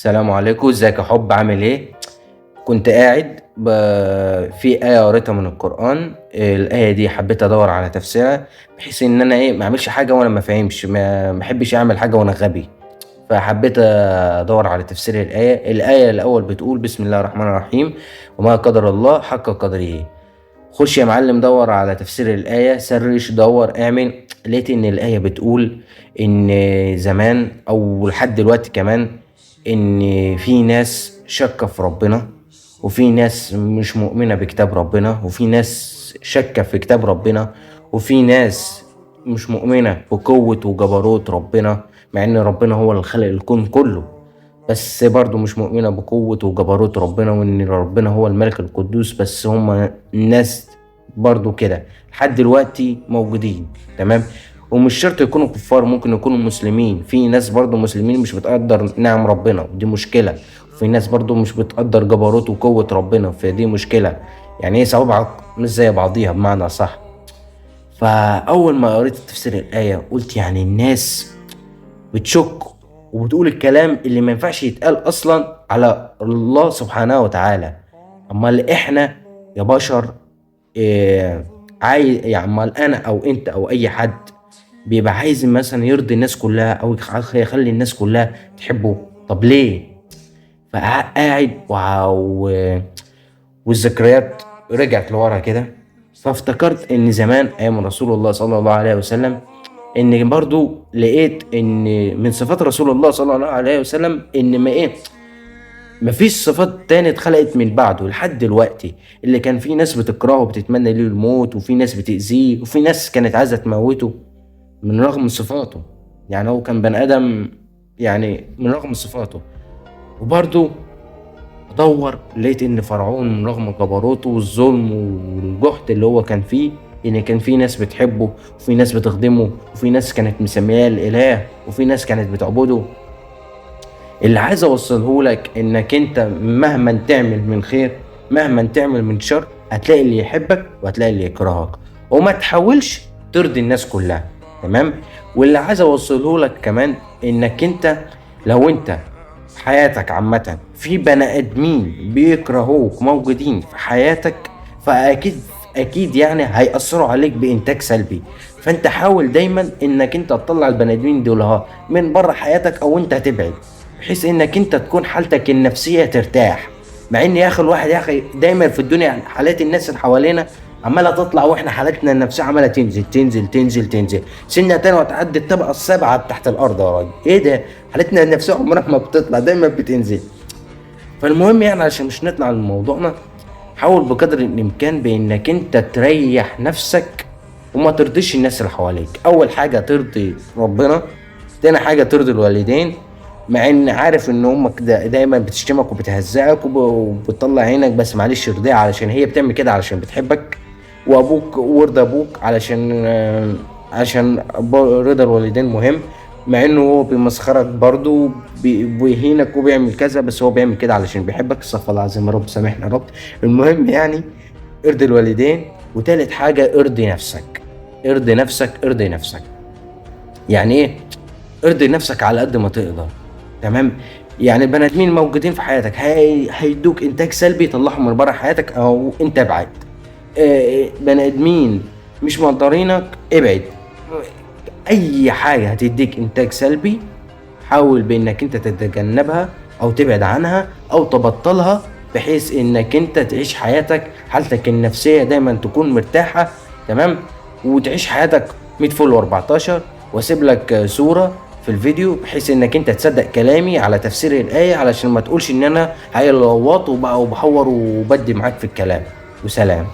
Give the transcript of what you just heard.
السلام عليكم، ازيك يا حب؟ عامل ايه؟ كنت قاعد في آية قريتها من القرآن. الآية دي حبيت أدور على تفسيرها، بحيث إن أنا ما أعملش حاجة وأنا ما فاهمش، ما أحبش أعمل حاجة وأنا غبي. فحبيت أدور على تفسير الآية الأول بتقول: بسم الله الرحمن الرحيم، وما قدر الله حق قدره. خش يا معلم دور على تفسير الآية، سرش دور اعمل. لقيت إن الآية بتقول إن زمان أو لحد دلوقتي كمان إن في ناس شاكة في ربنا، وفي ناس مش مؤمنة بكتاب ربنا، وفي ناس شاكة في كتاب ربنا، وفي ناس مش مؤمنة بقوة وجبروت ربنا، مع إن ربنا هو اللي خلق الكون كله، بس برضو مش مؤمنة بقوة وجبروت ربنا، وإن ربنا هو الملك القدوس. بس هما الناس برضو كده لحد دلوقتي موجودين. تمام. ومش شرط يكونوا كفار، ممكن يكونوا مسلمين. في ناس برضو مسلمين مش بتقدر نعم ربنا، ودي مشكلة. وفي ناس برضو مش بتقدر جبروت وقوة ربنا، فدي مشكلة. يعني ايه صوابعك مش زي بعضيها بمعنى صح. فأول ما قريت تفسير الآية قلت يعني الناس بتشك وبتقول الكلام اللي ما ينفعش يتقال اصلا على الله سبحانه وتعالى. امال احنا يا بشر، إيه يعني امال انا او انت او اي حد بيبقى عايز مثلا يرضي الناس كلها او يخلي الناس كلها تحبه؟ طب ليه؟ فقاعد والذكريات رجعت لورا كده، فافتكرت ان زمان ايام رسول الله صلى الله عليه وسلم، ان برضو لقيت ان من صفات رسول الله صلى الله عليه وسلم ان مفيش صفات تاني اتخلقت من بعده لحد دلوقتي. اللي كان في ناس بتكرهه وبتتمنى ليه الموت، وفي ناس بتأذيه، وفي ناس كانت عايزة تموته من رغم صفاته. يعني هو كان بني آدم، يعني من رغم صفاته. وبرضو ادور لقيت ان فرعون من رغم جبروته والظلم والجحد اللي هو كان فيه، ان كان في ناس بتحبه، وفي ناس بتخدمه، وفي ناس كانت مسمياه الاله، وفي ناس كانت بتعبده. اللي عايز اوصله لك انك انت مهما تعمل من خير، مهما تعمل من شر، هتلاقي اللي يحبك وهتلاقي اللي يكرهك، وما تحاولش ترضي الناس كلها. تمام. واللي عايز اوصله لك كمان انك انت لو انت في حياتك عامة في بني ادمين بيكرهوك موجودين في حياتك، فاكيد يعني هيأثروا عليك بانتاج سلبي. فانت حاول دايما انك انت تطلع البني ادمين دول من بره حياتك، او انت هتبعد، بحيث انك انت تكون حالتك النفسية ترتاح. مع ان يا اخي الواحد يا اخي دايما في الدنيا حالات الناس اللي حوالينا عمالة تطلع، واحنا حالتنا النفسية عمالة تنزل تنزل تنزل تنزل، سنة تانية وتعدي الطبقة السابعة تحت الارض. يا راجل ايه ده؟ حالتنا النفسية عمرها ما بتطلع، دايما بتنزل. فالمهم يعني عشان مش نطلع من موضوعنا، حاول بقدر الامكان بانك انت تريح نفسك وما ترضيش الناس اللي حواليك. اول حاجة ترضي ربنا، تاني حاجة ترضي الوالدين، مع ان عارف ان امك دايما بتشتمك وبتهزقك وبتطلع عينك، بس معلش ارضيها علشان هي بتعمل كده علشان بتحبك. وابوك وارضى ابوك عشان رضا الوالدين مهم، مع انه هو بيمسخرك برضه، بيهينك وبيعمل كذا، بس هو بيعمل كده علشان بيحبك. استغفر الله العظيم يا رب، سامحنا يا رب. المهم يعني ارضي الوالدين. وتالت حاجة ارضي نفسك، ارضي نفسك، ارضي نفسك. يعني ايه؟ ارضي نفسك على قد ما تقدر. تمام. يعني البني ادمين الموجودين في حياتك هيدوك انتاج سلبي، طلعهم من بره حياتك او انت ابعد. بني ادمين مش مقدرينك، ابعد. اي حاجه هتديك انتاج سلبي حاول بانك انت تتجنبها او تبعد عنها او تبطلها، بحيث انك انت تعيش حياتك حالتك النفسيه دايما تكون مرتاحه. تمام. وتعيش حياتك 100 فل و14. واسيب لك صوره في الفيديو بحيث انك انت تصدق كلامي على تفسير الايه، علشان ما تقولش ان انا هيلوط وبحور وبدي معاك في الكلام. وسلام.